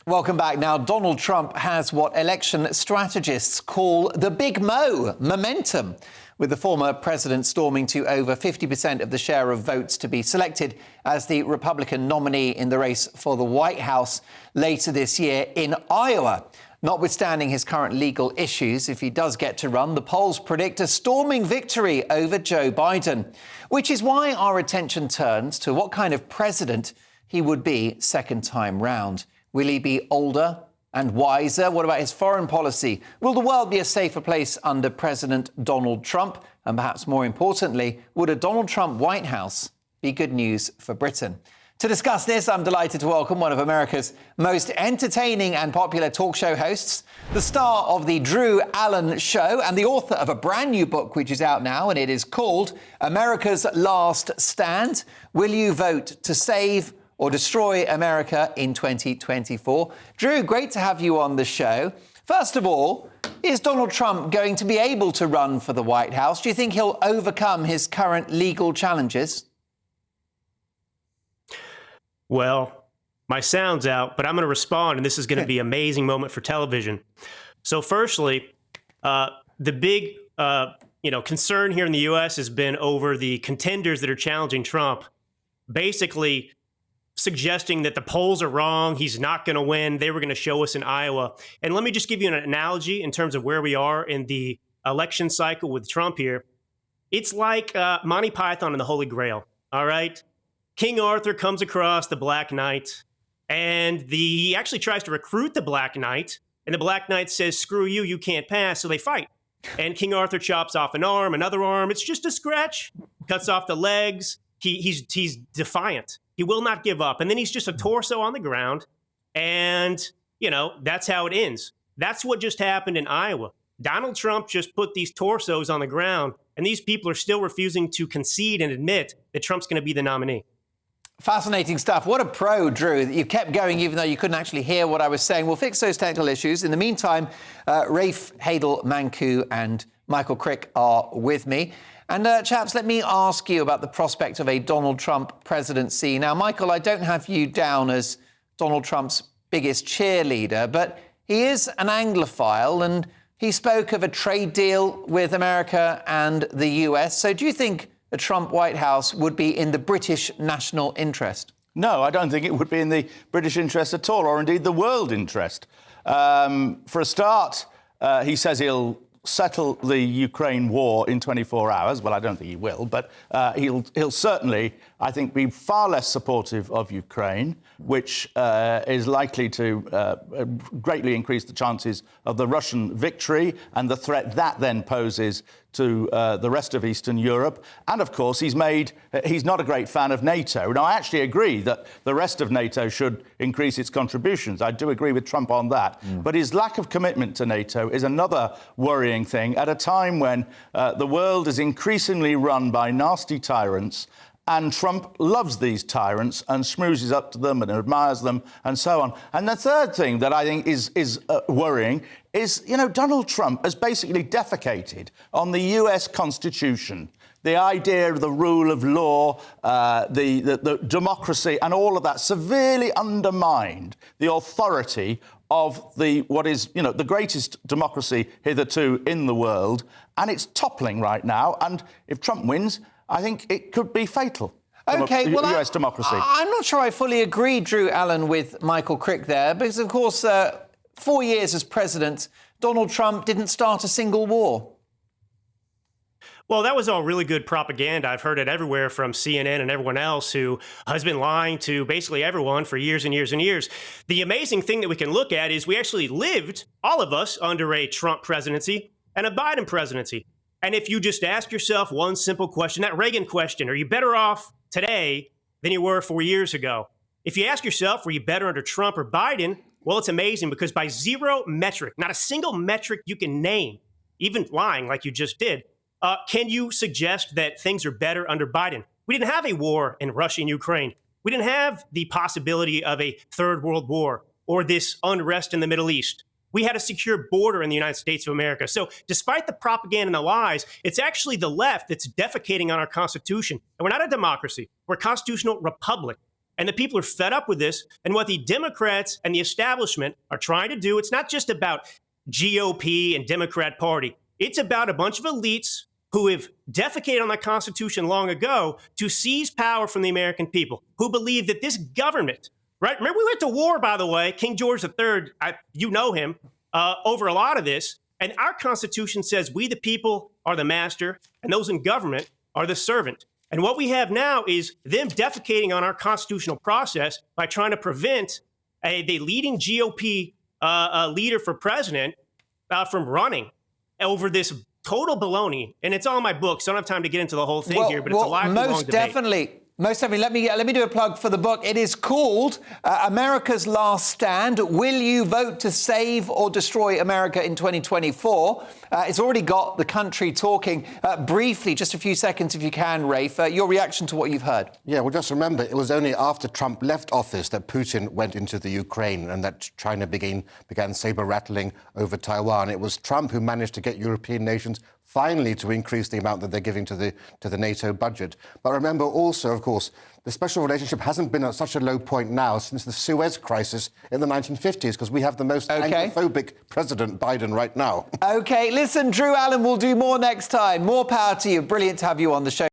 Welcome back. Now, Donald Trump has what election strategists call the Big Mo momentum, with the former president storming to over 50% of the share of votes to be selected as the Republican nominee in the race for the White House later this year in Iowa. Notwithstanding his current legal issues, if he does get to run, the polls predict a storming victory over Joe Biden, which is why our attention turns to what kind of president he would be second time round. Will he be older and wiser? What about his foreign policy? Will the world be a safer place under President Donald Trump? And perhaps more importantly, would a Donald Trump White House be good news for Britain? To discuss this, I'm delighted to welcome one of America's most entertaining and popular talk show hosts, the star of The Drew Allen Show and the author of a brand new book which is out now, and it is called America's Last Stand. Will you vote to save or destroy America in 2024? Drew, great to have you on the show. First of all, is Donald Trump going to be able to run for the White House? Do you think he'll overcome his current legal challenges? Well, my sound's out, but I'm going to respond, and this is going to be an amazing moment for television. So firstly, the big concern here in the U.S. has been over the contenders that are challenging Trump, basically suggesting that the polls are wrong, he's not going to win, they were going to show us in Iowa. And let me just give you an analogy in terms of where we are in the election cycle with Trump here. It's like Monty Python and the Holy Grail, all right? King Arthur comes across the Black Knight, and he actually tries to recruit the Black Knight, and the Black Knight says, screw you, you can't pass, so they fight. And King Arthur chops off an arm, another arm, it's just a scratch, cuts off the legs. He's defiant. He will not give up. And then he's just a torso on the ground. And, that's how it ends. That's what just happened in Iowa. Donald Trump just put these torsos on the ground, and these people are still refusing to concede and admit that Trump's going to be the nominee. Fascinating stuff. What a pro, Drew. You kept going even though you couldn't actually hear what I was saying. We'll fix those technical issues. In the meantime, Rafe, Hadel, Manku and Michael Crick are with me. And chaps, let me ask you about the prospect of a Donald Trump presidency. Now, Michael, I don't have you down as Donald Trump's biggest cheerleader, but he is an Anglophile and he spoke of a trade deal with America and the US. So do you think a Trump White House would be in the British national interest? No, I don't think it would be in the British interest at all, or indeed the world interest. For a start, he says he'll settle the Ukraine war in 24 hours. Well, I don't think he will, but he'll certainly, I think, be far less supportive of Ukraine, which is likely to greatly increase the chances of the Russian victory and the threat that then poses to the rest of Eastern Europe. And, of course, he's not a great fan of NATO. Now, I actually agree that the rest of NATO should increase its contributions. I do agree with Trump on that. But his lack of commitment to NATO is another worrying thing at a time when the world is increasingly run by nasty tyrants, and Trump loves these tyrants and schmoozes up to them and admires them and so on. And the third thing that I think is worrying is, Donald Trump has basically defecated on the US Constitution. The idea of the rule of law, the democracy and all of that severely undermined the authority of what is, the greatest democracy hitherto in the world. And it's toppling right now. And if Trump wins, I think it could be fatal. OK, well, US democracy. I'm not sure I fully agree, Drew Allen, with Michael Crick there, because, of course, 4 years as president, Donald Trump didn't start a single war. Well, that was all really good propaganda. I've heard it everywhere from CNN and everyone else who has been lying to basically everyone for years and years and years. The amazing thing that we can look at is we actually lived, all of us, under a Trump presidency and a Biden presidency. And if you just ask yourself one simple question, that Reagan question, are you better off today than you were 4 years ago? If you ask yourself, were you better under Trump or Biden? Well, it's amazing because by zero metric, not a single metric you can name, even lying like you just did, can you suggest that things are better under Biden? We didn't have a war in Russia and Ukraine. We didn't have the possibility of a third world war or this unrest in the Middle East. We had a secure border in the United States of America. So despite the propaganda and the lies, it's actually the left that's defecating on our Constitution. And we're not a democracy. We're a constitutional republic. And the people are fed up with this. And what the Democrats and the establishment are trying to do, it's not just about GOP and Democrat Party. It's about a bunch of elites who have defecated on the Constitution long ago to seize power from the American people, who believe that this government, right? Remember, we went to war, by the way, King George III, you know him, over a lot of this. And our Constitution says we, the people, are the master, and those in government are the servant. And what we have now is them defecating on our constitutional process by trying to prevent the leading GOP leader for president from running over this total baloney. And it's all in my book, so I don't have time to get into the whole thing here, but it's a lively, long debate. Most definitely. Let me do a plug for the book. It is called America's Last Stand. Will you vote to save or destroy America in 2024? It's already got the country talking. Briefly, just a few seconds if you can, Rafe, your reaction to what you've heard. Yeah, well, just remember, it was only after Trump left office that Putin went into the Ukraine and that China began saber-rattling over Taiwan. It was Trump who managed to get European nations finally to increase the amount that they're giving to the NATO budget. But remember also, of course, the special relationship hasn't been at such a low point now since the Suez crisis in the 1950s, because we have the most Anglo-phobic President Biden right now. OK, listen, Drew Allen will do more next time. More power to you. Brilliant to have you on the show.